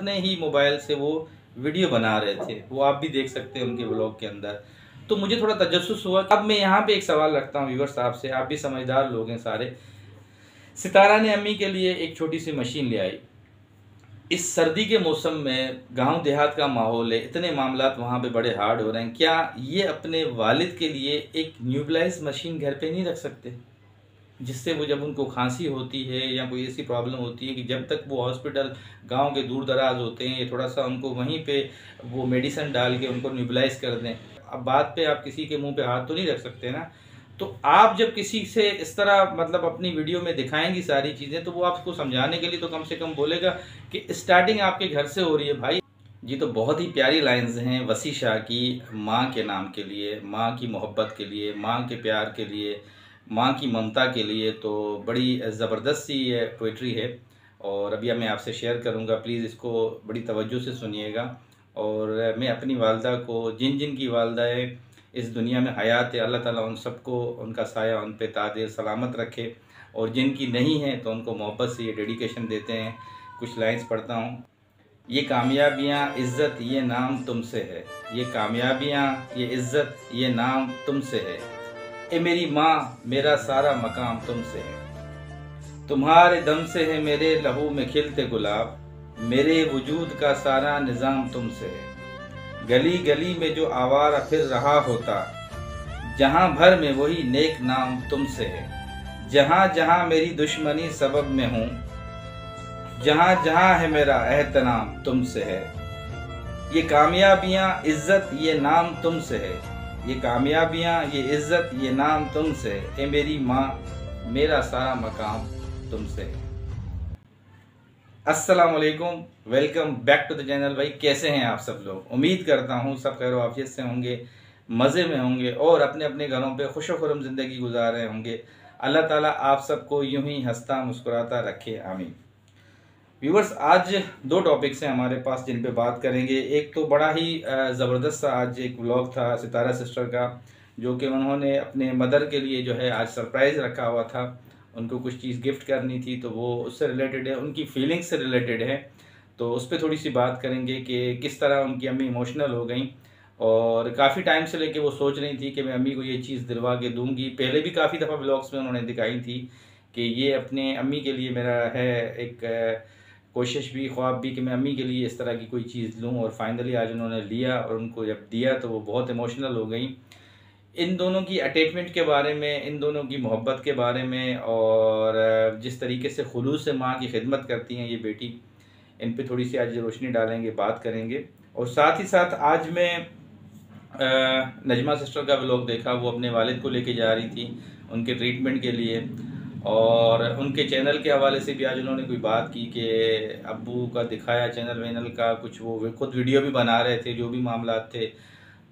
अपने ही मोबाइल से वो वीडियो बना रहे थे, वो आप भी देख सकते हैं उनके व्लॉग के अंदर। तो मुझे थोड़ा तजस्सुस हुआ। अब मैं यहाँ पे एक सवाल रखता हूँ व्यूअर्स साहब से, आप भी समझदार लोग हैं सारे। सितारा ने अम्मी के लिए एक छोटी सी मशीन ले आई। इस सर्दी के मौसम में गांव देहात का माहौल है, इतने मामलात वहाँ पे बड़े हार्ड हो रहे हैं, क्या ये अपने वालिद के लिए एक न्यूबलाइज मशीन घर पे नहीं रख सकते, जिससे वो जब उनको खांसी होती है या कोई ऐसी प्रॉब्लम होती है कि जब तक वो हॉस्पिटल गांव के दूर दराज होते हैं, ये थोड़ा सा उनको वहीं पे वो मेडिसिन डाल के उनको न्यूबलाइज कर दें। अब बात पे आप किसी के मुंह पे हाथ तो नहीं रख सकते ना, तो आप जब किसी से इस तरह मतलब अपनी वीडियो में दिखाएंगी सारी चीज़ें, तो वो आपको समझाने के लिए तो कम से कम बोलेगा कि स्टार्टिंग आपके घर से हो रही है भाई। जी, तो बहुत ही प्यारी लाइंस हैं वसी शाह की माँ के नाम के लिए, माँ की मोहब्बत के लिए, माँ के प्यार के लिए, माँ की ममता के लिए। तो बड़ी ज़बरदस्त सी ये पोइट्री है और अभी मैं आपसे शेयर करूँगा, प्लीज़ इसको बड़ी तवज्जो से सुनिएगा। और मैं अपनी वालदा को, जिन जिन की वालदाएँ इस दुनिया में हयात है, अल्लाह ताला उन सबको उनका साया उन पे तादेर सलामत रखे, और जिनकी नहीं है तो उनको मोहब्बत से ये डेडिकेशन देते हैं। कुछ लाइंस पढ़ता हूँ। ये कामयाबियाँ इज़्ज़त ये नाम तुमसे है, ये कामयाबियाँ ये इज़्ज़त ये नाम तुमसे है, ए मेरी माँ मेरा सारा मकाम तुमसे है, तुम्हारे दम से है मेरे लहू में खिलते गुलाब, मेरे वजूद का सारा निज़ाम तुमसे है, गली गली में जो आवारा फिर रहा होता, जहां भर में वही नेक नाम तुमसे है, जहां जहां मेरी दुश्मनी सबब में हूँ, जहां जहां है मेरा एहतराम तुमसे है, ये कामयाबियां इज्जत ये नाम तुमसे है, ये कामयाबियां ये इज्जत ये नाम तुमसे है, ए मेरी माँ मेरा सारा मकाम तुमसे है। अस्सलाम वालेकुम, welcome back to the channel. भाई कैसे हैं आप सब लोग? उम्मीद करता हूँ सब खैर आफियत से होंगे, मज़े में होंगे और अपने अपने घरों पे खुश खुर्रम ज़िंदगी गुजार रहे होंगे। अल्लाह ताला आप सबको यूं ही हंसता मुस्कुराता रखे, आमीन। व्यूवर्स, आज दो टॉपिक्स हैं हमारे पास जिन पे बात करेंगे। एक तो बड़ा ही ज़बरदस्त सा आज एक व्लॉग था सितारा सिस्टर का, जो कि उन्होंने अपने मदर के लिए जो है आज सरप्राइज़ रखा हुआ था, उनको कुछ चीज़ गिफ्ट करनी थी, तो वो उससे रिलेटेड है, उनकी फीलिंग्स से रिलेटेड है। तो उस पर थोड़ी सी बात करेंगे कि किस तरह उनकी अम्मी इमोशनल हो गई, और काफ़ी टाइम से लेके वो सोच रही थी कि मैं अम्मी को ये चीज़ दिलवा के दूंगी। पहले भी काफ़ी दफ़ा व्लॉग्स में उन्होंने दिखाई थी कि ये अपने अम्मी के लिए मेरा है एक कोशिश भी, ख्वाब भी कि मैं अम्मी के लिए इस तरह की कोई चीज़ लूँ, और फाइनली आज उन्होंने लिया, और उनको जब दिया तो वो बहुत इमोशनल हो गई। इन दोनों की अटैचमेंट के बारे में, इन दोनों की मोहब्बत के बारे में, और जिस तरीके से खुलूस से माँ की खिदमत करती हैं ये बेटी, इन पे थोड़ी सी आज रोशनी डालेंगे, बात करेंगे। और साथ ही साथ आज मैं नजमा सिस्टर का व्लॉग देखा, वो अपने वालिद को लेके जा रही थी उनके ट्रीटमेंट के लिए, और उनके चैनल के हवाले से भी आज उन्होंने कोई बात की कि अब्बू का दिखाया चैनल वैनल का कुछ, वो खुद वीडियो भी बना रहे थे, जो भी मामलात थे,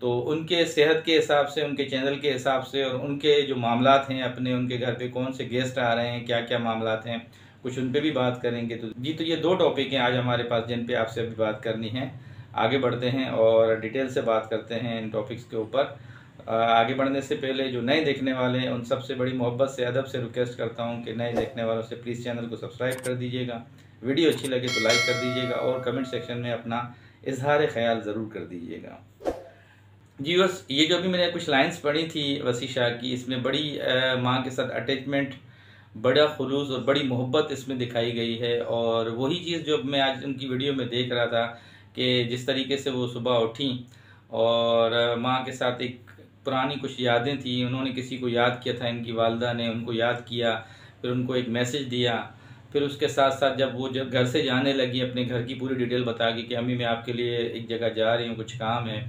तो उनके सेहत के हिसाब से, उनके चैनल के हिसाब से, और उनके जो मामलात हैं अपने, उनके घर पे कौन से गेस्ट आ रहे हैं, क्या क्या मामलात हैं, कुछ उन पे भी बात करेंगे। तो जी, तो ये दो टॉपिक हैं आज हमारे पास जिन पे आपसे अभी बात करनी है। आगे बढ़ते हैं और डिटेल से बात करते हैं इन टॉपिक्स के ऊपर। आगे बढ़ने से पहले जो नए देखने वाले हैं उन सबसे बड़ी मोहब्बत से, अदब से रिक्वेस्ट करता हूँ कि नए देखने वालों से प्लीज़ चैनल को सब्सक्राइब कर दीजिएगा, वीडियो अच्छी लगे तो लाइक कर दीजिएगा, और कमेंट सेक्शन में अपना इजहार ख्याल ज़रूर कर दीजिएगा। जी बस, ये जो अभी मैंने कुछ लाइंस पढ़ी थी वसी शाह की, इसमें बड़ी माँ के साथ अटैचमेंट, बड़ा खुलूस और बड़ी मोहब्बत इसमें दिखाई गई है। और वही चीज़ जो मैं आज उनकी वीडियो में देख रहा था कि जिस तरीके से वो सुबह उठी और माँ के साथ एक पुरानी कुछ यादें थी, उन्होंने किसी को याद किया था, इनकी वालदा ने उनको याद किया, फिर उनको एक मैसेज दिया, फिर उसके साथ साथ जब घर से जाने लगी, अपने घर की पूरी डिटेल बता के कि अम्मी मैं आपके लिए एक जगह जा रही हूँ, कुछ काम है,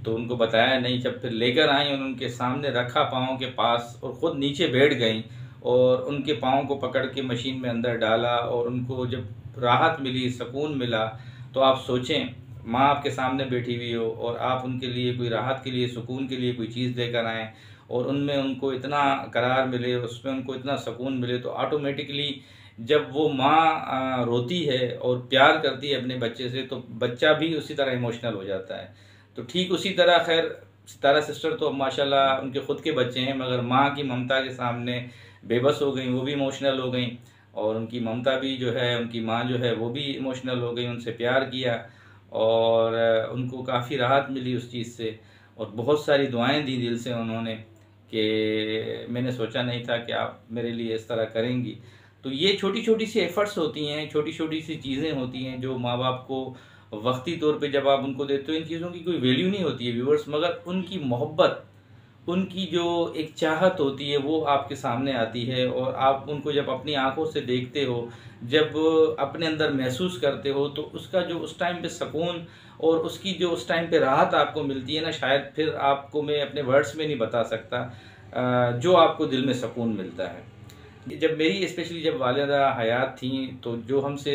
तो उनको बताया नहीं। जब फिर लेकर आई और उनके सामने रखा पाँव के पास, और ख़ुद नीचे बैठ गई और उनके पाँव को पकड़ के मशीन में अंदर डाला, और उनको जब राहत मिली, सुकून मिला, तो आप सोचें माँ आपके सामने बैठी हुई हो और आप उनके लिए कोई राहत के लिए, सुकून के लिए कोई चीज़ लेकर आएँ, और उनमें उनको इतना करार मिले, उसमें उनको इतना सुकून मिले, तो ऑटोमेटिकली जब वो माँ रोती है और प्यार करती है अपने बच्चे से, तो बच्चा भी उसी तरह इमोशनल हो जाता है। तो ठीक उसी तरह खैर सितारा सिस्टर तो माशाल्लाह उनके ख़ुद के बच्चे हैं, मगर माँ की ममता के सामने बेबस हो गई, वो भी इमोशनल हो गई। और उनकी ममता भी जो है, उनकी माँ जो है वो भी इमोशनल हो गई, उनसे प्यार किया और उनको काफ़ी राहत मिली उस चीज़ से। और बहुत सारी दुआएं दी दिल से उन्होंने कि मैंने सोचा नहीं था कि आप मेरे लिए इस तरह करेंगी। तो ये छोटी छोटी सी एफ़र्ट्स होती हैं, छोटी छोटी सी चीज़ें होती हैं जो माँ बाप को वक्ती तौर पे जब आप उनको देते हो, इन चीज़ों की कोई वैल्यू नहीं होती है व्यूअर्स, मगर उनकी मोहब्बत, उनकी जो एक चाहत होती है वो आपके सामने आती है। और आप उनको जब अपनी आंखों से देखते हो, जब अपने अंदर महसूस करते हो, तो उसका जो उस टाइम पे सुकून और उसकी जो उस टाइम पे राहत आपको मिलती है ना, शायद फिर आपको मैं अपने वर्ड्स में नहीं बता सकता जो आपको दिल में सुकून मिलता है। जब मेरी स्पेशली जब वालिदा हयात थी, तो जो हमसे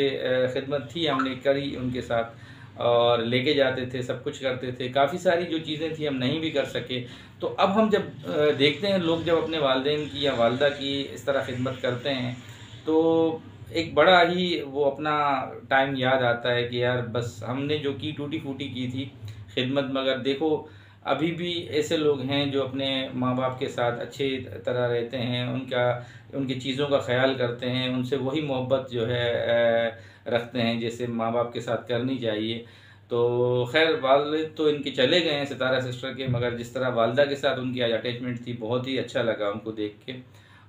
खिदमत थी हमने करी उनके साथ, और लेके जाते थे, सब कुछ करते थे, काफ़ी सारी जो चीज़ें थी हम नहीं भी कर सके। तो अब हम जब देखते हैं लोग जब अपने वालिदैन की या वालिदा की इस तरह खिदमत करते हैं, तो एक बड़ा ही वो अपना टाइम याद आता है कि यार बस हमने जो की टूटी फूटी की थी खिदमत, मगर देखो अभी भी ऐसे लोग हैं जो अपने माँ बाप के साथ अच्छी तरह रहते हैं, उनकी चीज़ों का ख्याल करते हैं, उनसे वही मोहब्बत जो है रखते हैं जैसे माँ बाप के साथ करनी चाहिए। तो खैर वालिद तो इनके चले गए हैं सितारा सिस्टर के, मगर जिस तरह वालदा के साथ उनकी आज अटैचमेंट थी बहुत ही अच्छा लगा उनको देख के,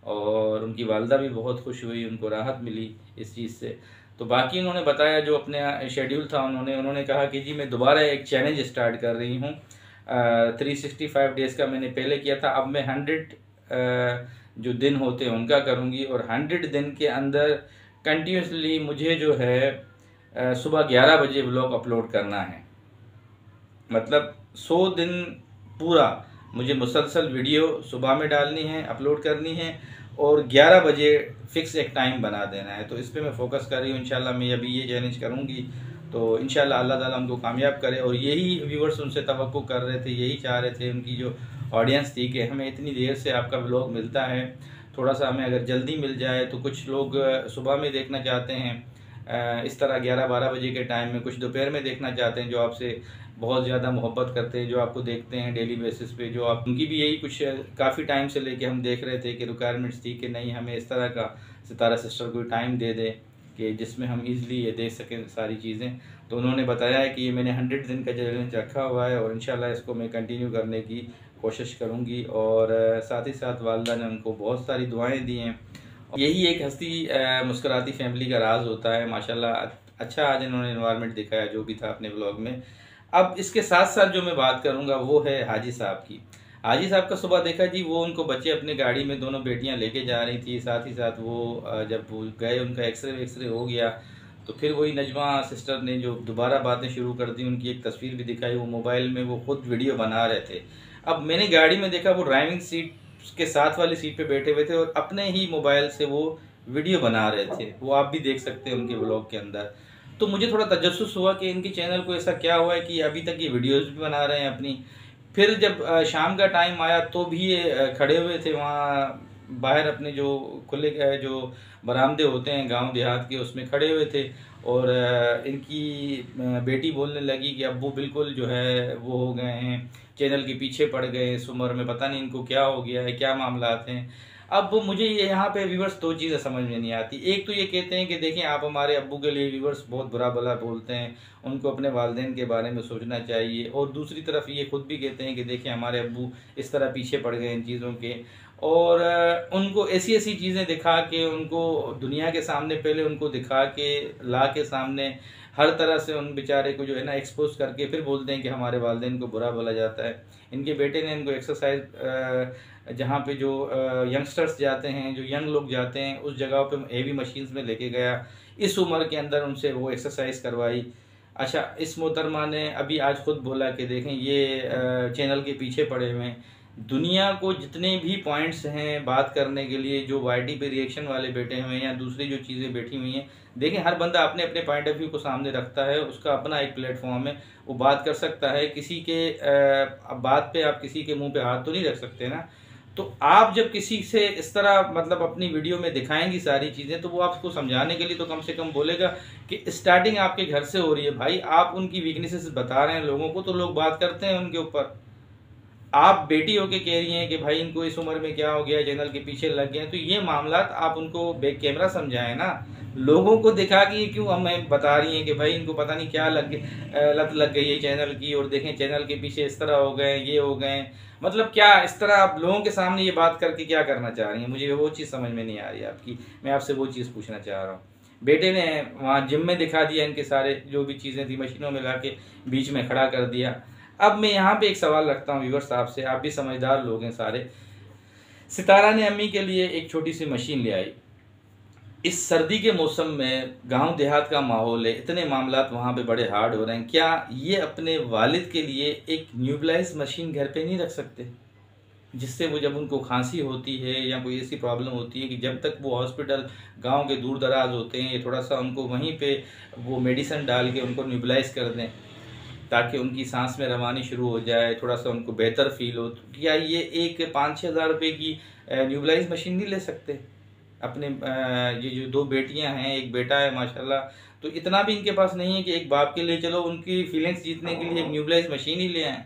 और उनकी वालदा भी बहुत खुश हुई, उनको राहत मिली इस चीज़ से। तो बाकी उन्होंने बताया जो अपने शेड्यूल था, उन्होंने कहा कि जी मैं दोबारा एक चैलेंज स्टार्ट कर रही हूँ। 365 डेज़ का मैंने पहले किया था, अब मैं 100 जो दिन होते हैं उनका करूँगी, और 100 दिन के अंदर कंटिन्यूसली मुझे जो है सुबह 11 बजे व्लॉग अपलोड करना है। मतलब 100 दिन पूरा मुझे मुसलसल वीडियो सुबह में डालनी है, अपलोड करनी है, और 11 बजे फिक्स एक टाइम बना देना है। तो इस पर मैं फोकस कर रही हूँ। इंशाल्लाह मैं अभी ये चैलेंज करूँगी, तो इंशाल्लाह अल्लाह ताला उनको कामयाब करे। और यही व्यूवर्स उनसे तवक्को कर रहे थे, यही चाह रहे थे, उनकी जो ऑडियंस थी कि हमें इतनी देर से आपका व्लॉग मिलता है, थोड़ा सा हमें अगर जल्दी मिल जाए। तो कुछ लोग सुबह में देखना चाहते हैं इस तरह 11-12 बजे के टाइम में, कुछ दोपहर में देखना चाहते हैं जो आपसे बहुत ज़्यादा मोहब्बत करते हैं, जो आपको देखते हैं डेली बेसिस पे, जो आप उनकी भी यही कुछ काफ़ी टाइम से लेके हम देख रहे थे कि रिक्वायरमेंट्स थी कि नहीं हमें इस तरह का सितारा सिस्टर को टाइम दे दे कि जिसमें हम इजीली ये देख सकें सारी चीज़ें। तो उन्होंने बताया है कि ये मैंने 100 दिन का चैलेंज रखा हुआ है, और इंशाल्लाह इसको मैं कंटिन्यू करने की कोशिश करूँगी। और साथ ही साथ वालिदा ने उनको बहुत सारी दुआएँ दी हैं। यही एक हंसती मुस्कुराती फैमिली का राज होता है माशाल्लाह। अच्छा आज इन्होंने एनवायरनमेंट दिखाया जो भी था अपने ब्लॉग में। अब इसके साथ साथ जो मैं बात करूंगा वो है हाजी साहब की। हाजी साहब का सुबह देखा जी, वो उनको बच्चे अपने गाड़ी में दोनों बेटियां लेके जा रही थी, साथ ही साथ वो जब वो गए उनका एक्सरे हो गया, तो फिर वही नजमा सिस्टर ने जो दोबारा बातें शुरू कर दी, उनकी एक तस्वीर भी दिखाई, वो मोबाइल में वो खुद वीडियो बना रहे थे। अब मैंने गाड़ी में देखा वो ड्राइविंग सीट के साथ वाली सीट पे बैठे हुए थे और अपने ही मोबाइल से वो वीडियो बना रहे थे, वो आप भी देख सकते हैं उनके ब्लॉग के अंदर। तो मुझे थोड़ा तजस्सुस हुआ कि इनके चैनल को ऐसा क्या हुआ है कि अभी तक ये वीडियोस भी बना रहे हैं अपनी। फिर जब शाम का टाइम आया तो भी ये खड़े हुए थे वहाँ बाहर, अपने जो खुले जो बरामदे होते हैं गांव देहात के उसमें खड़े हुए थे। और इनकी बेटी बोलने लगी कि अब्बू बिल्कुल जो है वो हो गए हैं, चैनल के पीछे पड़ गए इस उम्र में, पता नहीं इनको क्या हो गया है, क्या मामलात हैं। अब मुझे ये यहाँ पे व्यूवर्स दो चीज़ें समझ में नहीं आती। एक तो ये कहते हैं कि देखें आप हमारे अब्बू के लिए व्यूवर्स बहुत बुरा भला बोलते हैं, उनको अपने वालिदैन के बारे में सोचना चाहिए। और दूसरी तरफ ये खुद भी कहते हैं कि देखें हमारे अब्बू इस तरह पीछे पड़ गए इन चीज़ों के, और उनको ऐसी ऐसी चीज़ें दिखा के, उनको दुनिया के सामने पहले उनको दिखा के ला के सामने हर तरह से उन बेचारे को जो है ना एक्सपोज करके फिर बोलते हैं कि हमारे वालिदैन को बुरा बोला जाता है। इनके बेटे ने इनको एक्सरसाइज जहाँ पे जो यंगस्टर्स जाते हैं, जो यंग लोग जाते हैं, उस जगह पे हेवी मशीन्स में लेके गया, इस उम्र के अंदर उनसे वो एक्सरसाइज करवाई। अच्छा, इस मोहतरमा ने अभी आज खुद बोला कि देखें ये चैनल के पीछे पड़े हुए हैं। दुनिया को जितने भी पॉइंट्स हैं बात करने के लिए, जो वाईटी पे रिएक्शन वाले बैठे हुए हैं या दूसरी जो चीज़ें बैठी हुई हैं, देखें हर बंदा अपने अपने पॉइंट ऑफ व्यू को सामने रखता है, उसका अपना एक प्लेटफॉर्म है, वो बात कर सकता है। किसी के बात पे आप किसी के मुंह पे हाथ तो नहीं रख सकते ना। तो आप जब किसी से इस तरह मतलब अपनी वीडियो में दिखाएंगी सारी चीज़ें, तो वो आपको समझाने के लिए तो कम से कम बोलेगा कि स्टार्टिंग आपके घर से हो रही है भाई, आप उनकी वीकनेसेस बता रहे हैं लोगों को, तो लोग बात करते हैं उनके ऊपर। आप बेटी होके कह रही हैं कि भाई इनको इस उम्र में क्या हो गया, चैनल के पीछे लग गए हैं, तो ये मामला आप उनको बैक कैमरा समझाएं ना, लोगों को दिखा कि क्यों हमें बता रही हैं कि भाई इनको पता नहीं क्या लत लग गई है चैनल की, और देखें चैनल के पीछे इस तरह हो गए, ये हो गए। मतलब क्या इस तरह आप लोगों के सामने ये बात करके क्या करना चाह रही हैं, मुझे वो चीज़ समझ में नहीं आ रही आपकी। मैं आपसे वो चीज़ पूछना चाह रहा हूँ। बेटे ने वहाँ जिम में दिखा दिया, इनके सारे जो भी चीज़ें थी मशीनों में ला के बीच में खड़ा कर दिया। अब मैं यहाँ पे एक सवाल रखता हूँ व्यूअर्स साहब से, आप भी समझदार लोग हैं सारे। सितारा ने अम्मी के लिए एक छोटी सी मशीन ले आई। इस सर्दी के मौसम में गांव देहात का माहौल है, इतने मामलात वहाँ पे बड़े हार्ड हो रहे हैं, क्या ये अपने वालिद के लिए एक न्यूबलाइज मशीन घर पे नहीं रख सकते, जिससे वो जब उनको खांसी होती है या कोई ऐसी प्रॉब्लम होती है कि जब तक वो हॉस्पिटल गांव के दूर दराज होते हैं, ये थोड़ा सा उनको वहीं पे वो मेडिसिन डाल के उनको न्यूबलाइज कर दें, ताकि उनकी सांस में रवानी शुरू हो जाए, थोड़ा सा उनको बेहतर फील हो। तो क्या ये एक 5-6 हज़ार रुपये की न्यूबलाइज मशीन नहीं ले सकते अपने? ये जो 2 बेटियां हैं, एक बेटा है माशाल्लाह, तो इतना भी इनके पास नहीं है कि एक बाप के लिए चलो उनकी फीलिंग्स जीतने के लिए एक न्यूबलाइज मशीन ही ले आए।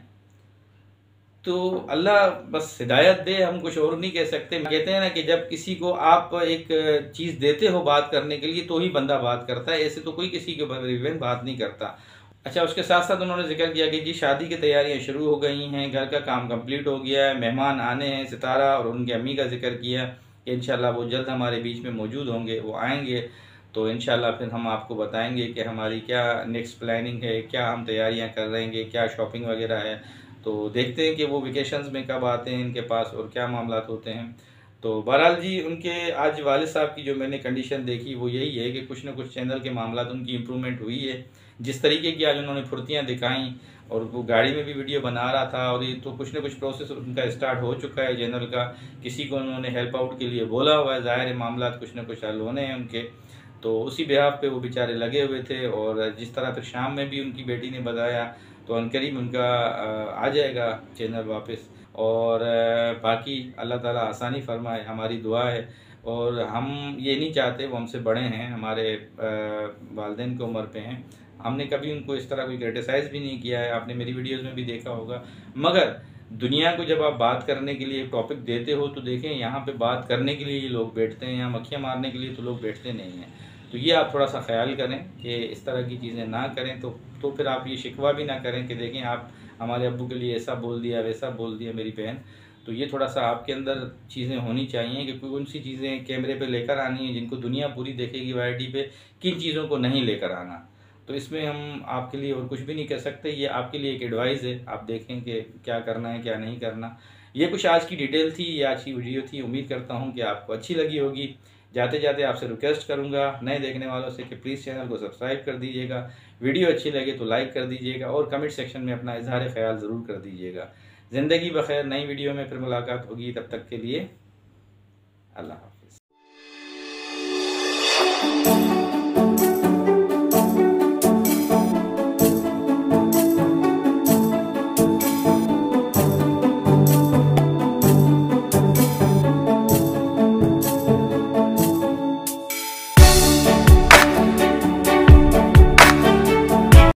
तो अल्लाह बस हिदायत दे, हम कुछ और नहीं कह सकते। कहते हैं ना कि जब किसी को आप एक चीज़ देते हो बात करने के लिए तो ही बंदा बात करता है, ऐसे तो कोई किसी के बात नहीं करता। अच्छा, उसके साथ साथ उन्होंने जिक्र किया कि जी शादी की तैयारियां शुरू हो गई हैं, घर का काम कंप्लीट हो गया है, मेहमान आने हैं सितारा और उनकी अम्मी का जिक्र किया कि इंशाल्लाह वो जल्द हमारे बीच में मौजूद होंगे, वो आएंगे तो इंशाल्लाह फिर हम आपको बताएंगे कि हमारी क्या नेक्स्ट प्लानिंग है, क्या हम तैयारियां कर रहे हैं, क्या शॉपिंग वगैरह है। तो देखते हैं कि वो वेकेशंस में कब आते हैं इनके पास और क्या मामलात होते हैं। तो बहरहाल जी, उनके आज वालिद साहब की जो मैंने कंडीशन देखी वो यही है कि कुछ ना कुछ चैनल के मामलात उनकी इम्प्रूवमेंट हुई है। जिस तरीके की आज उन्होंने फुर्तियाँ दिखाई और वो गाड़ी में भी वीडियो बना रहा था, और ये तो कुछ ना कुछ प्रोसेस उनका स्टार्ट हो चुका है चैनल का, किसी को उन्होंने हेल्प आउट के लिए बोला हुआ है, ज़ाहिर है मामलात कुछ ना कुछ हल होने हैं उनके। तो उसी बिहाफ पे वो बेचारे लगे हुए थे, और जिस तरह फिर शाम में भी उनकी बेटी ने बताया तो अनकरीब उनका आ जाएगा चैनल वापस। और बाकी अल्लाह ताला आसानी फरमाए, हमारी दुआ है। और हम ये नहीं चाहते, वो हमसे बड़े हैं, हमारे वालिदैन की उम्र पे हैं, हमने कभी उनको इस तरह कोई क्रिटिसाइज़ भी नहीं किया है, आपने मेरी वीडियोज़ में भी देखा होगा। मगर दुनिया को जब आप बात करने के लिए टॉपिक देते हो तो देखें यहाँ पे बात करने के लिए लोग बैठते हैं, यहाँ मक्खियाँ मारने के लिए तो लोग बैठते नहीं हैं। तो ये आप थोड़ा सा ख्याल करें कि इस तरह की चीज़ें ना करें, तो फिर आप ये शिकवा भी ना करें कि देखें आप हमारे अब्बू के लिए ऐसा बोल दिया, वैसा बोल दिया मेरी बहन। तो ये थोड़ा सा आपके अंदर चीज़ें होनी चाहिए कि कौन सी चीज़ें कैमरे पे लेकर आनी है जिनको दुनिया पूरी देखेगी वाईटी पे, किन चीज़ों को नहीं लेकर आना। तो इसमें हम आपके लिए और कुछ भी नहीं कह सकते, ये आपके लिए एक एडवाइस है, आप देखें कि क्या करना है क्या नहीं करना। ये कुछ आज की डिटेल थी, ये आज की वीडियो थी, उम्मीद करता हूँ कि आपको अच्छी लगी होगी। जाते जाते आपसे रिक्वेस्ट करूँगा नए देखने वालों से कि प्लीज़ चैनल को सब्सक्राइब कर दीजिएगा, वीडियो अच्छी लगे तो लाइक कर दीजिएगा, और कमेंट सेक्शन में अपना इजहार ख्याल ज़रूर कर दीजिएगा। ज़िंदगी बखैर, नई वीडियो में फिर मुलाकात होगी, तब तक के लिए अल्लाह हाफ़िज़।